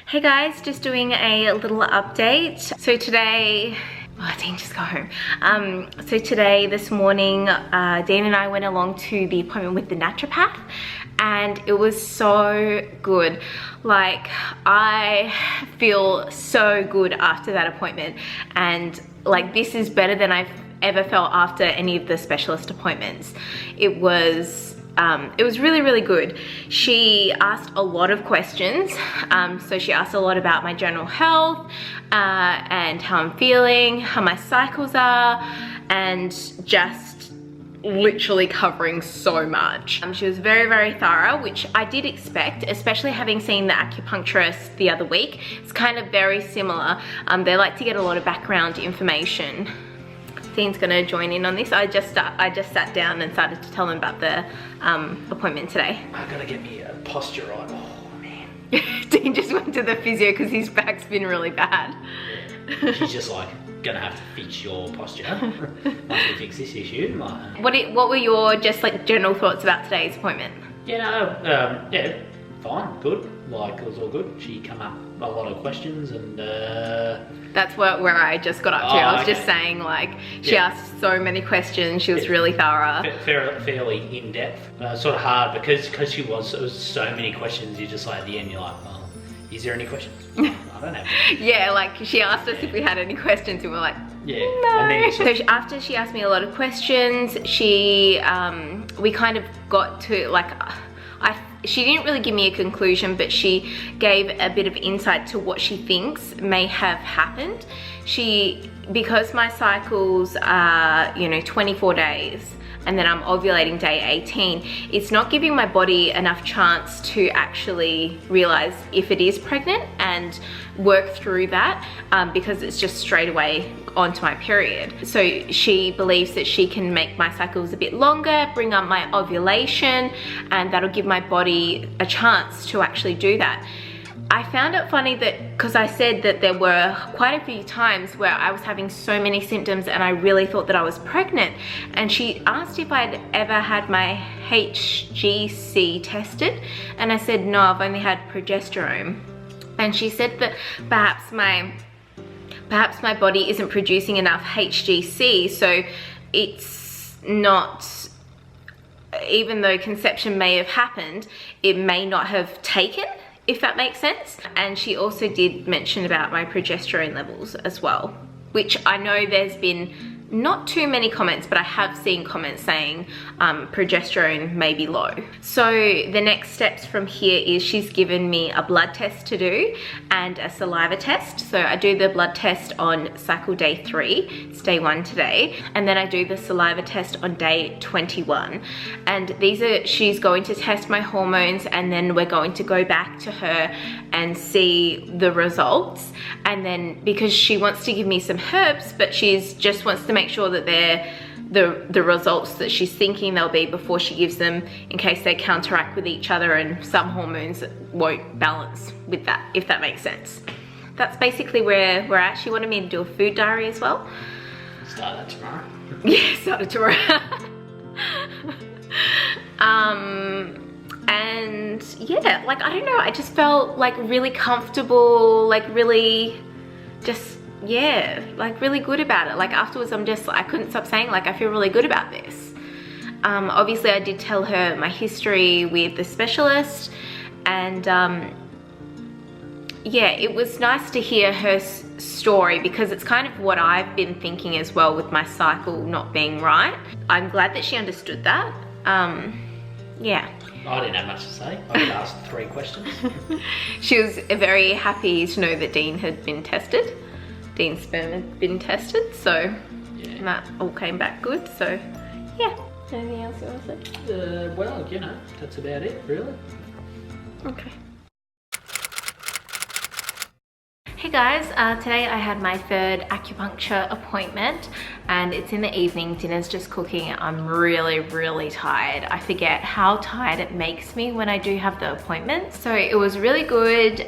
Hey guys, just doing a little update. So today, I didn't just go home. So today, this morning, Dean and I went along to the appointment with the naturopath, and it was so good. Like, I feel so good after that appointment, and like this is better than I've ever felt after any of the specialist appointments. It was really, really good. She asked a lot of questions. So she asked a lot about my general health and how I'm feeling, how my cycles are, and just literally covering so much. She was very, very thorough, which I did expect, especially having seen the acupuncturist the other week. It's kind of very similar. They like to get a lot of background information. Dean's gonna join in on this. I just sat down and started to tell him about the appointment today. I gotta get me a posture right. Oh man. Dean just went to the physio because his back's been really bad. Yeah. She's just like, gonna have to fix your posture. Once we fix this issue. What were your just like general thoughts about today's appointment? Yeah, yeah, fine, good. Like, it was all good. She came up a lot of questions and that's where I just got up to. I was just saying, like, she asked so many questions. She was really thorough. Fairly in-depth. Sort of hard because it was so many questions. You're just like, at the end, you're like, well, is there any questions? I don't have any. Yeah, like she asked us if we had any questions and we're like, yeah. No. And then So after she asked me a lot of questions, we kind of got to like, she didn't really give me a conclusion, but she gave a bit of insight to what she thinks may have happened. Because my cycles are, 24 days, and then I'm ovulating day 18, it's not giving my body enough chance to actually realize if it is pregnant and work through that, because it's just straight away onto my period. So she believes that she can make my cycles a bit longer, bring up my ovulation, and that'll give my body a chance to actually do that. I found it funny that, because I said that there were quite a few times where I was having so many symptoms and I really thought that I was pregnant, and she asked if I'd ever had my HGC tested, and I said no, I've only had progesterone. And she said that perhaps my body isn't producing enough HGC, so it's not, even though conception may have happened, it may not have taken, if that makes sense. And she also did mention about my progesterone levels as well, which I know there's been not too many comments, but I have seen comments saying progesterone may be low. So the next steps from here is she's given me a blood test to do and a saliva test. So I do the blood test on cycle day 3, it's day 1 today, and then I do the saliva test on day 21. And she's going to test my hormones, and then we're going to go back to her and see the results. And then, because she wants to give me some herbs, but she's just wants to make sure that they're the results that she's thinking they'll be before she gives them, in case they counteract with each other and some hormones won't balance with that, if that makes sense. That's basically where we're at. She wanted me to do a food diary as well. Start that tomorrow. Yeah, start it tomorrow. And yeah, like, I don't know, I just felt like really comfortable, like really just, yeah, like really good about it. Like afterwards I couldn't stop saying, like, I feel really good about this. Obviously I did tell her my history with the specialist, and yeah, it was nice to hear her story, because it's kind of what I've been thinking as well with my cycle not being right. I'm glad that she understood that. Yeah. I didn't have much to say. I got asked 3 questions. She was very happy to know that Dean had been tested. Dean's sperm had been tested, so yeah, that all came back good. So yeah. Anything else you want to say? Well, that's about it, really. Okay. Hey guys, today I had my 3rd acupuncture appointment, and it's in the evening. Dinner's just cooking. I'm really, really tired. I forget how tired it makes me when I do have the appointment. So it was really good.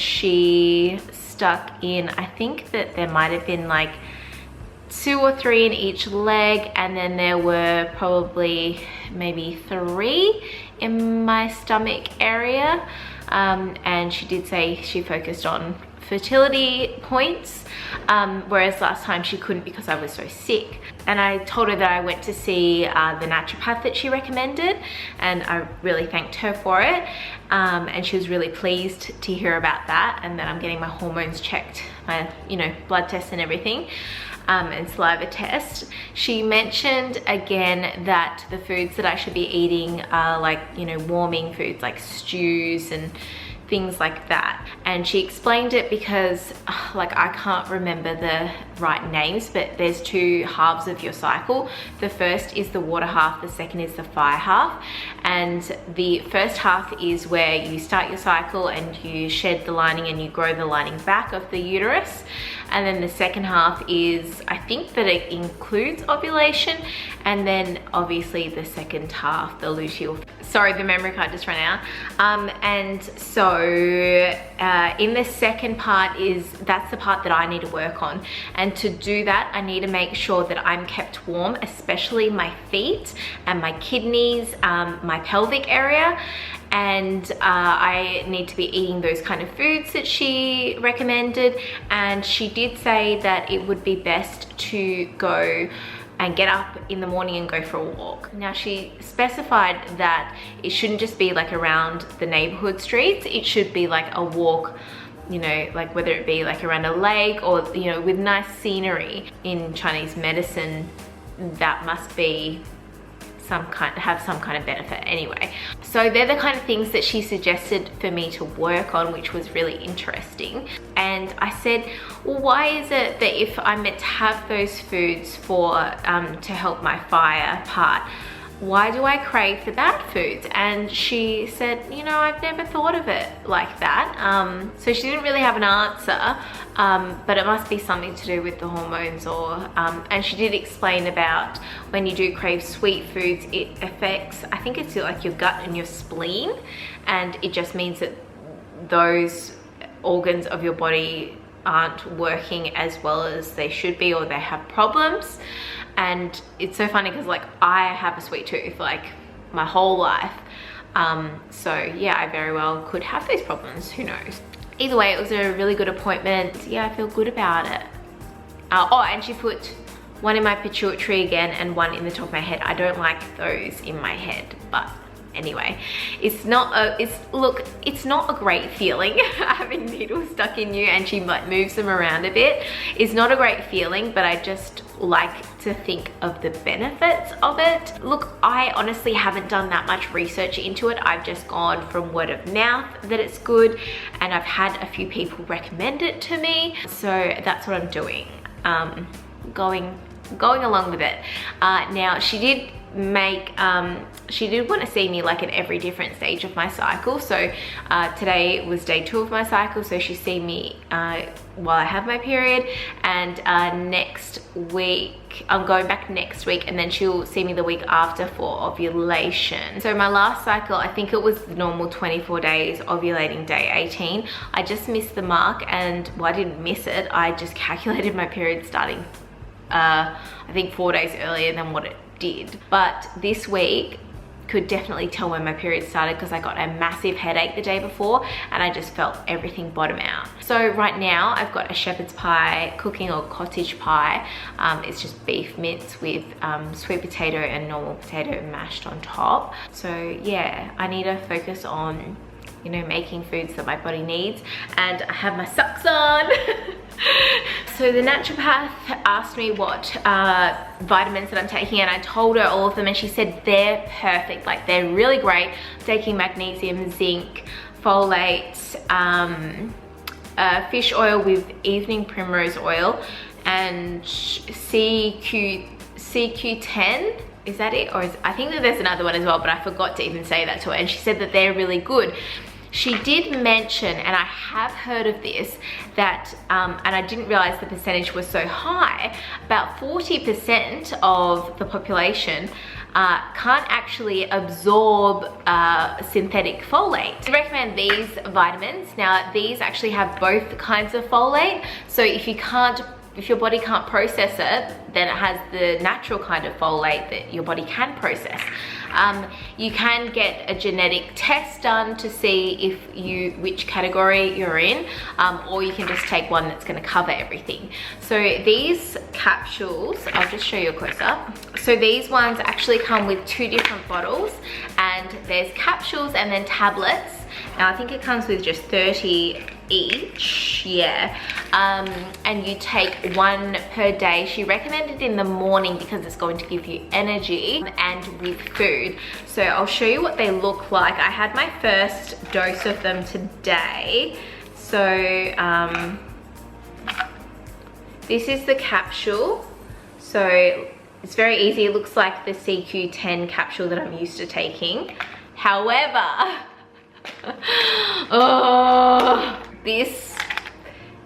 She stuck in, I think that there might have been like 2 or 3 in each leg, and then there were probably maybe 3 in my stomach area. And she did say she focused on fertility points, whereas last time she couldn't because I was so sick. And I told her that I went to see the naturopath that she recommended, and I really thanked her for it. And she was really pleased to hear about that, and that I'm getting my hormones checked, my, you know, blood tests and everything. And saliva test. She mentioned again that the foods that I should be eating are like, you know, warming foods like stews and things like that. And she explained it because like I can't remember the right names, but there's two halves of your cycle. The first is the water half, the second is the fire half. And the first half is where you start your cycle and you shed the lining and you grow the lining back of the uterus. And then the second half is, I think that it includes ovulation, and then obviously the second half, the luteal. Sorry, the memory card just ran out. And so in the second part that's the part that I need to work on. And to do that, I need to make sure that I'm kept warm, especially my feet and my kidneys, my pelvic area. And I need to be eating those kind of foods that she recommended. And she did say that it would be best to go and get up in the morning and go for a walk. Now, she specified that it shouldn't just be like around the neighborhood streets. It should be like a walk, you know, like whether it be like around a lake or, you know, with nice scenery. In Chinese medicine, that must be have some kind of benefit anyway. So they're the kind of things that she suggested for me to work on, which was really interesting. And I said, well, why is it that if I'm meant to have those foods for to help my fire part, why do I crave for bad foods? And she said, you know, I've never thought of it like that. So she didn't really have an answer, but it must be something to do with the hormones, or and she did explain about when you do crave sweet foods, it affects, I think it's like your gut and your spleen, and it just means that those organs of your body aren't working as well as they should be, or they have problems. And it's so funny because like I have a sweet tooth like my whole life. So yeah, I very well could have those problems, who knows. Either way, it was a really good appointment. Yeah, I feel good about it. Oh, and she put one in my pituitary again and one in the top of my head. I don't like those in my head, but anyway, it's not a great feeling having needles stuck in you, and she like moves them around a bit. It's not a great feeling, but I just like to think of the benefits of it. Look, I honestly haven't done that much research into it. I've just gone from word of mouth that it's good, and I've had a few people recommend it to me, so that's what I'm doing. Going along with it. Now, she did want to see me like at every different stage of my cycle. So today was day 2 of my cycle, so she's seen me while I have my period, and next week I'm going back next week, and then she'll see me the week after for ovulation. So my last cycle, I think it was the normal 24 days, ovulating day 18. I just missed the mark, and well, I didn't miss it, I just calculated my period starting I think 4 days earlier than what it did. But this week could definitely tell when my period started, because I got a massive headache the day before and I just felt everything bottom out. So right now I've got a shepherd's pie cooking, or cottage pie. It's just beef mince with sweet potato and normal potato mashed on top. So yeah, I need to focus on, you know, making foods that my body needs. And I have my socks on. So the naturopath asked me what vitamins that I'm taking, and I told her all of them, and she said they're perfect, like they're really great. I'm taking magnesium, zinc, folate, fish oil with evening primrose oil, and CQ10. Is that it? Or I think that there's another one as well, but I forgot to even say that to her, and she said that they're really good. She did mention, and I have heard of this, that, and I didn't realize the percentage was so high, about 40% of the population can't actually absorb synthetic folate. I recommend these vitamins. Now, these actually have both kinds of folate, so if you can't if your body can't process it, then it has the natural kind of folate that your body can process. You can get a genetic test done to see which category you're in, or you can just take one that's going to cover everything. So these capsules, I'll just show you a close up. So these ones actually come with 2 different bottles, and there's capsules and then tablets. Now I think it comes with just 30 each, yeah. And you take 1 per day. She recommended in the morning because it's going to give you energy, and with food. So I'll show you what they look like. I had my first dose of them today. So this is the capsule. So it's very easy. It looks like the CQ10 capsule that I'm used to taking. However, oh, this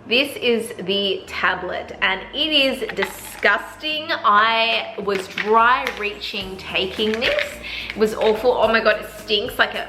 is the tablet, and it is disgusting. I was dry reaching taking this. It was awful. Oh my god, it stinks. Like, it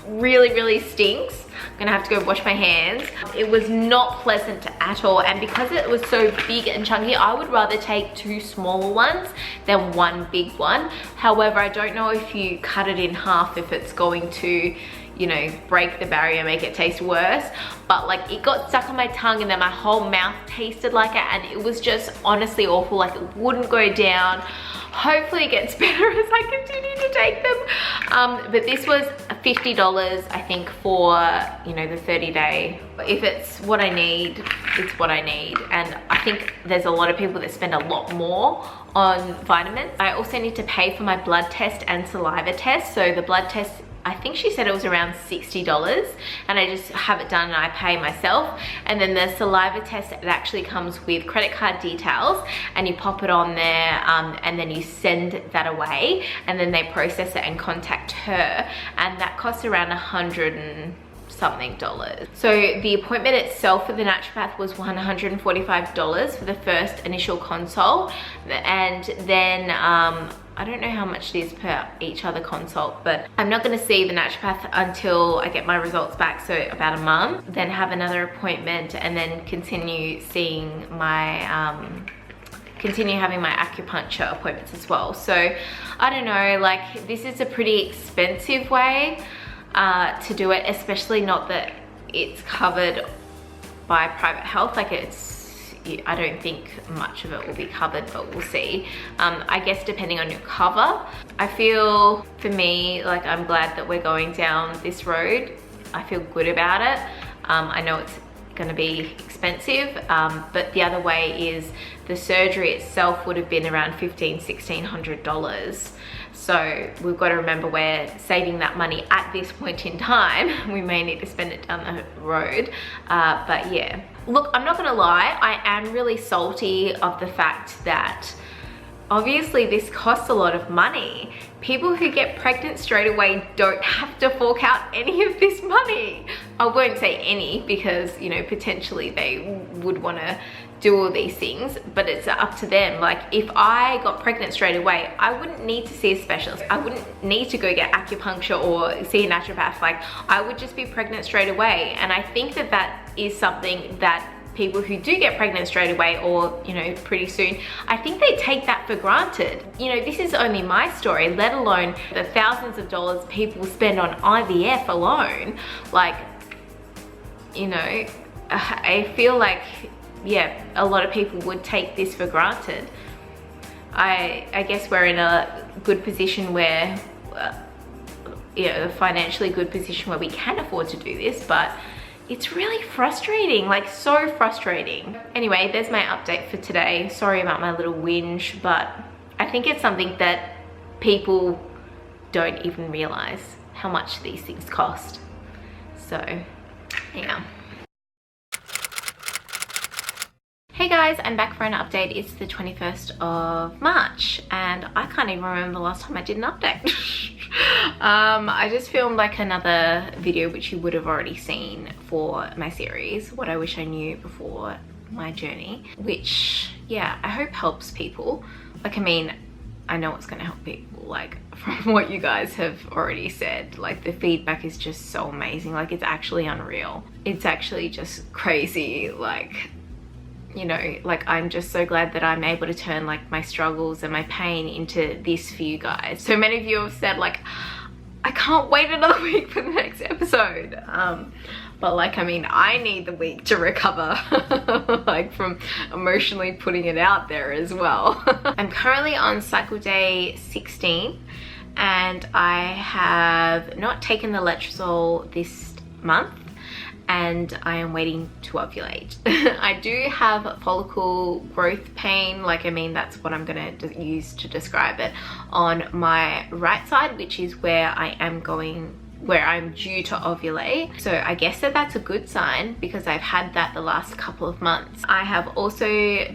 really stinks. I'm gonna have to go wash my hands. It was not pleasant at all, and because it was so big and chunky, I would rather take 2 smaller ones than 1 big one. However, I don't know if you cut it in half, if it's going to, you know, break the barrier, make it taste worse. But like, it got stuck on my tongue, and then my whole mouth tasted like it, and it was just honestly awful. Like, it wouldn't go down. Hopefully it gets better as I continue to take them. But this was $50, I think, for, you know, the 30-day. If it's what I need, it's what I need. And I think there's a lot of people that spend a lot more on vitamins. I also need to pay for my blood test and saliva test. So the blood test, I think she said it was around $60, and I just have it done and I pay myself. And then the saliva test, it actually comes with credit card details, and you pop it on there, and then you send that away, and then they process it and contact her, and that costs around $100 and something. So the appointment itself for the naturopath was $145 for the first initial consult, and then I don't know how much it is per each other consult, but I'm not going to see the naturopath until I get my results back, so about a month. Then have another appointment, and then continue seeing my continue having my acupuncture appointments as well. So I don't know, like, this is a pretty expensive way to do it, especially not that it's covered by private health. Like, I don't think much of it will be covered, but we'll see. I guess depending on your cover. I feel, for me, like, I'm glad that we're going down this road. I feel good about it. I know it's gonna be expensive, but the other way is the surgery itself would have been around $1,500–1,600. So we've got to remember we're saving that money at this point in time. We may need to spend it down the road, but yeah. Look, I'm not gonna lie, I am really salty of the fact that obviously this costs a lot of money. People who get pregnant straight away don't have to fork out any of this money. I won't say any, because, you know, potentially they would want to do all these things, but it's up to them. Like, if I got pregnant straight away, I wouldn't need to see a specialist. I wouldn't need to go get acupuncture or see a naturopath. Like, I would just be pregnant straight away. And I think that that is something that people who do get pregnant straight away, or, you know, pretty soon, I think they take that for granted. You know, this is only my story, let alone the thousands of dollars people spend on IVF alone. Like, you know, I feel like, yeah, a lot of people would take this for granted. I guess we're in a good position where, yeah, a financially good position where we can afford to do this, but it's really frustrating, like, so frustrating. Anyway, there's my update for today. Sorry about my little whinge, but I think it's something that people don't even realize how much these things cost. So, yeah. Hey guys, I'm back for an update. It's the 21st of March, and I can't even remember the last time I did an update. I just filmed like another video which you would have already seen for my series, What I Wish I Knew Before My Journey, which, yeah, I hope helps people. Like, I mean, I know it's gonna help people, like, from what you guys have already said. Like, the feedback is just so amazing. Like, it's actually unreal. It's actually just crazy. Like, you know, like I'm just so glad that I'm able to turn like my struggles and my pain into this for you guys. So many of you have said like, I can't wait another week for the next episode. But like, I mean, I need the week to recover like from emotionally putting it out there as well. I'm currently on cycle day 16 and I have not taken the letrozole this month and I am waiting to ovulate. I do have follicle growth pain, like I mean that's what I'm gonna use to describe it, on my right side, which is where I'm due to ovulate. So I guess that's a good sign because I've had that the last couple of months. I have also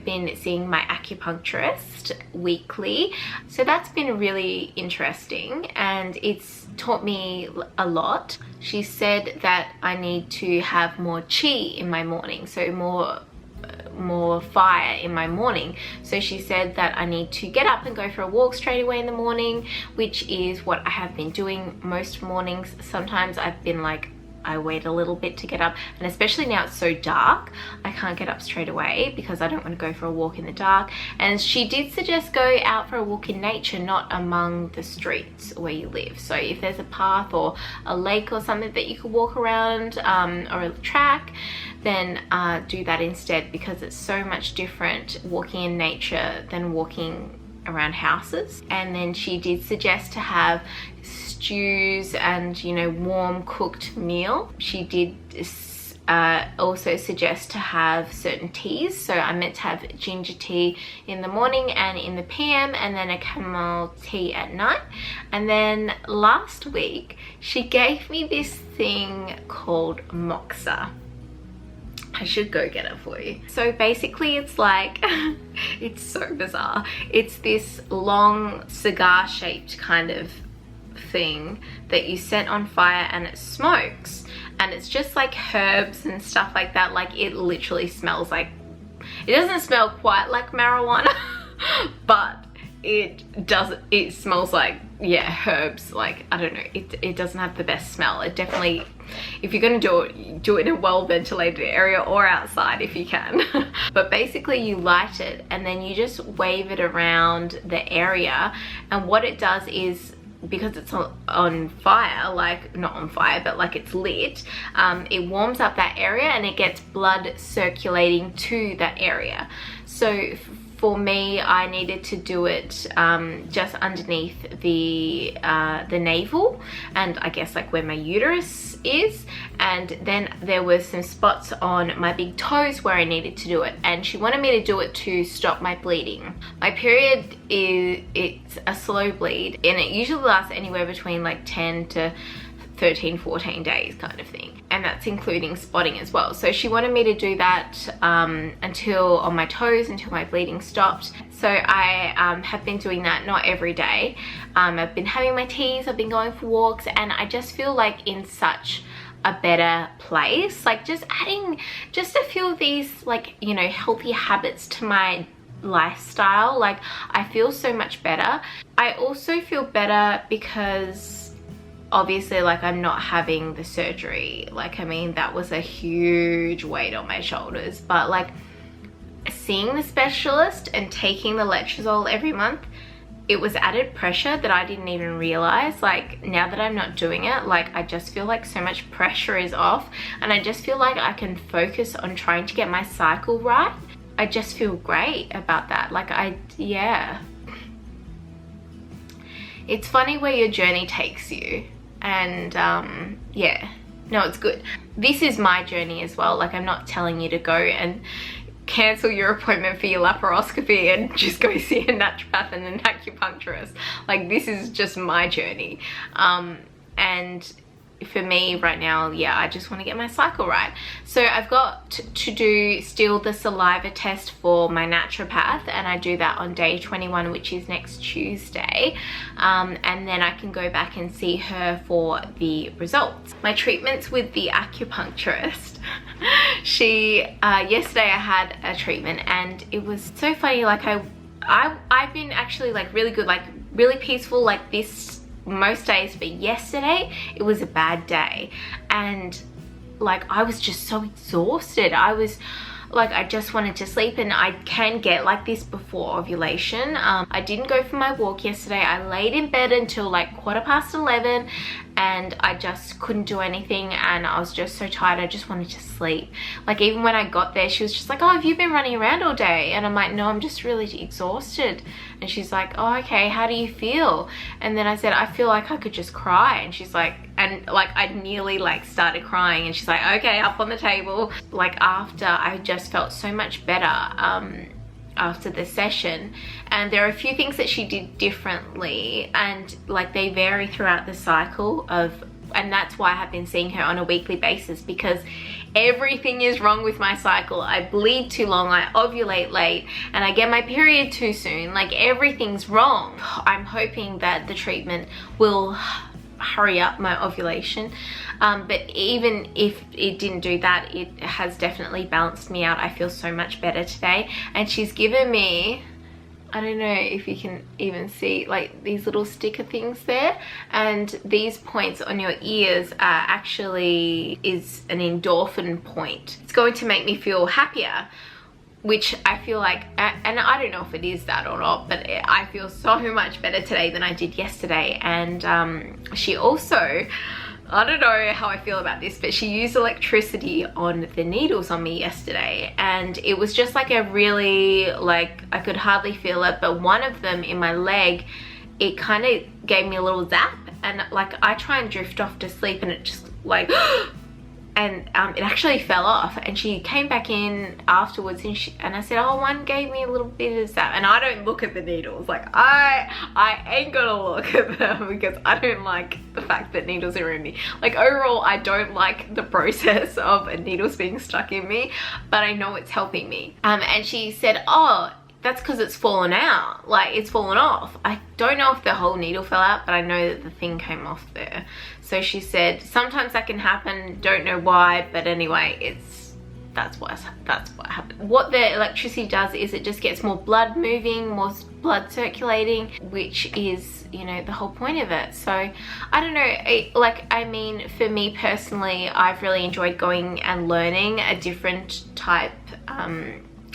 been seeing my acupuncturist weekly. So that's been really interesting and it's taught me a lot. She said that I need to have more chi in my morning, so more fire in my morning. So she said that I need to get up and go for a walk straight away in the morning, which is what I have been doing most mornings. Sometimes I've been like, I wait a little bit to get up, and especially now it's so dark, I can't get up straight away because I don't want to go for a walk in the dark. And she did suggest go out for a walk in nature, not among the streets where you live. So if there's a path or a lake or something that you could walk around, or a track, then do that instead, because it's so much different walking in nature than walking around houses. And then she did suggest to have stews and, you know, warm cooked meal. She did also suggest to have certain teas. So I meant to have ginger tea in the morning and in the PM, and then a chamomile tea at night. And then last week she gave me this thing called moxa. I should go get it for you. So basically it's like, it's so bizarre. It's this long cigar shaped kind of thing that you set on fire and it smokes, and it's just like herbs and stuff like that. Like it literally smells like, it doesn't smell quite like marijuana but it smells like, yeah, herbs. Like I don't know, it doesn't have the best smell. It definitely, if you're gonna do it in a well ventilated area or outside if you can. But basically you light it and then you just wave it around the area, and what it does is, because it's on fire, like not on fire but like it's lit, it warms up that area and it gets blood circulating to that area. So for me, I needed to do it just underneath the navel, and I guess like where my uterus is, and then there was some spots on my big toes where I needed to do it, and she wanted me to do it to stop my bleeding. My period it's a slow bleed, and it usually lasts anywhere between like 10 to 13, 14 days kind of thing, and that's including spotting as well. So she wanted me to do that until on my toes, until my bleeding stopped. So I have been doing that, not every day. I've been having my teas, I've been going for walks, and I just feel like in such a better place, like just adding just a few of these, like, you know, healthy habits to my lifestyle. Like I feel so much better. I also feel better because obviously, like, I'm not having the surgery. Like, I mean, that was a huge weight on my shoulders, but like seeing the specialist and taking the letrozole every month, it was added pressure that I didn't even realize. Like now that I'm not doing it, like I just feel like so much pressure is off, and I just feel like I can focus on trying to get my cycle right. I just feel great about that. Like yeah. It's funny where your journey takes you. And yeah, no, it's good. This is my journey as well. Like I'm not telling you to go and cancel your appointment for your laparoscopy and just go see a naturopath and an acupuncturist. Like this is just my journey. And for me right now, yeah, I just want to get my cycle right. So I've got to do still the saliva test for my naturopath, and I do that on day 21, which is next Tuesday, and then I can go back and see her for the results. My treatments with the acupuncturist, she yesterday I had a treatment and it was so funny. Like I've been actually like really good, like really peaceful like this most days, but yesterday it was a bad day, and like I was just so exhausted. I like I just wanted to sleep, and I can get like this before ovulation. I didn't go for my walk yesterday. I laid in bed until like 11:15, and I just couldn't do anything, and I was just so tired. I just wanted to sleep. Like even when I got there, she was just like, oh, have you been running around all day? And I'm like, no, I'm just really exhausted. And she's like, oh, okay, how do you feel? And then I said, I feel like I could just cry. And she's like, and like I nearly like started crying, and she's like, okay, up on the table. Like after, I just felt so much better after the session. And there are a few things that she did differently, and like they vary throughout the cycle of, and that's why I have been seeing her on a weekly basis, because everything is wrong with my cycle. I bleed too long, I ovulate late, and I get my period too soon. Like everything's wrong. I'm hoping that the treatment will hurry up my ovulation, but even if it didn't do that, it has definitely balanced me out. I feel so much better today. And she's given me, I don't know if you can even see like these little sticker things there, and these points on your ears are actually is an endorphin point. It's going to make me feel happier, which I feel like, and I don't know if it is that or not, but I feel so much better today than I did yesterday. And she also, I don't know how I feel about this, but she used electricity on the needles on me yesterday, and it was just like a really, like I could hardly feel it, but one of them in my leg, it kind of gave me a little zap, and like I try and drift off to sleep, and it just like and it actually fell off. And she came back in afterwards, and I said, oh, one gave me a little bit of zap. And I don't look at the needles, like I ain't gonna look at them, because I don't like the fact that needles are in me. Like overall, I don't like the process of needles being stuck in me, but I know it's helping me. And she said, oh, that's because it's fallen out, like it's fallen off. I don't know if the whole needle fell out, but I know that the thing came off there. So she said sometimes that can happen, don't know why, but anyway, that's what happened. What the electricity does is it just gets more blood moving, more blood circulating, which is, you know, the whole point of it. So I don't know, I mean, for me personally, I've really enjoyed going and learning a different type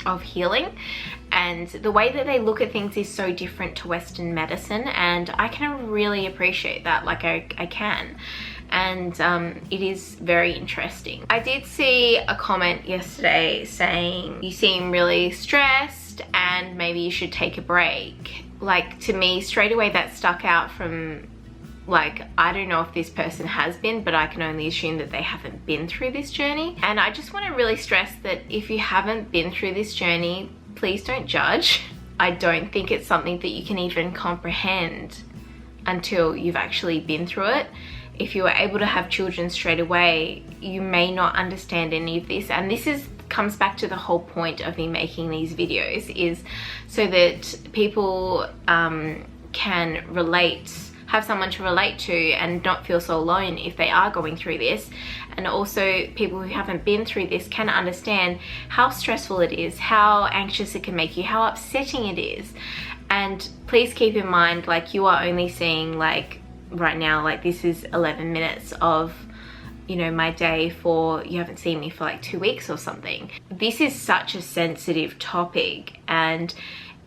of healing, and the way that they look at things is so different to Western medicine, and I can really appreciate that. Like I can, and it is very interesting. I did see a comment yesterday saying you seem really stressed and maybe you should take a break. Like to me, straight away that stuck out from, like, I don't know if this person has been, but I can only assume that they haven't been through this journey. And I just want to really stress that if you haven't been through this journey, please don't judge. I don't think it's something that you can even comprehend until you've actually been through it. If you were able to have children straight away, you may not understand any of this. And this comes back to the whole point of me making these videos, is so that people can relate, have someone to relate to, and not feel so alone if they are going through this. And also people who haven't been through this can understand how stressful it is, how anxious it can make you, how upsetting it is. And please keep in mind, like, you are only seeing, like, right now, like, this is 11 minutes of, you know, my day. For you haven't seen me for like 2 weeks or something. This is such a sensitive topic, and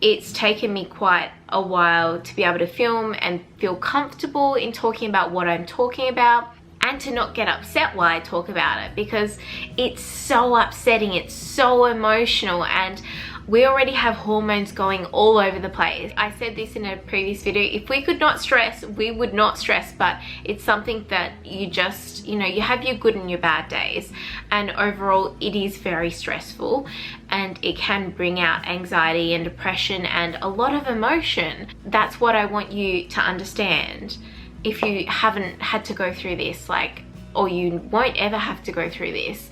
it's taken me quite a while to be able to film and feel comfortable in talking about what I'm talking about, and to not get upset while I talk about it, because it's so upsetting, it's so emotional, and we already have hormones going all over the place. I said this in a previous video, if we could not stress, we would not stress, but it's something that you just, you know, you have your good and your bad days, and overall it is very stressful, and it can bring out anxiety and depression and a lot of emotion. That's what I want you to understand. If you haven't had to go through this, like, or you won't ever have to go through this,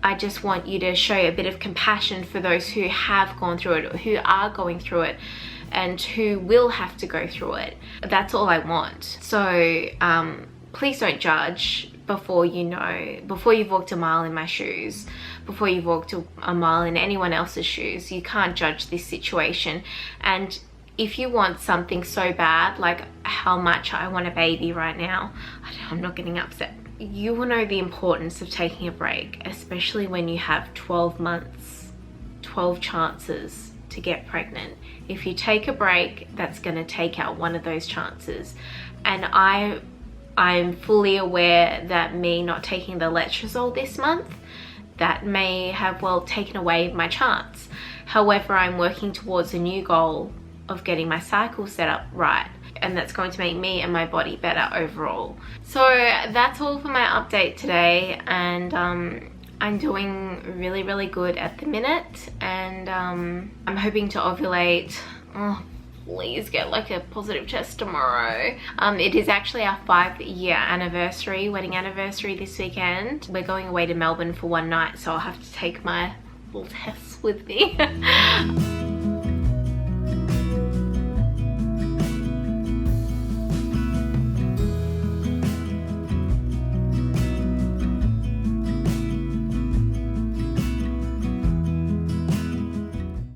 I just want you to show a bit of compassion for those who have gone through it, or who are going through it, and who will have to go through it. That's all I want. So please don't judge before you know, before you've walked a mile in my shoes, before you've walked a mile in anyone else's shoes. You can't judge this situation. And if you want something so bad, like how much I want a baby right now, I'm not getting upset. You will know the importance of taking a break, especially when you have 12 months 12 chances to get pregnant. If you take a break, that's going to take out one of those chances. And I'm fully aware that me not taking the letrozole this month, that may have, well, taken away my chance. However, I'm working towards a new goal of getting my cycle set up right, and that's going to make me and my body better overall. So that's all for my update today, and I'm doing really, really good at the minute, and I'm hoping to ovulate. Oh, please get like a positive test tomorrow. It is actually our 5-year anniversary, wedding anniversary this weekend. We're going away to Melbourne for one night, so I'll have to take my little tests with me.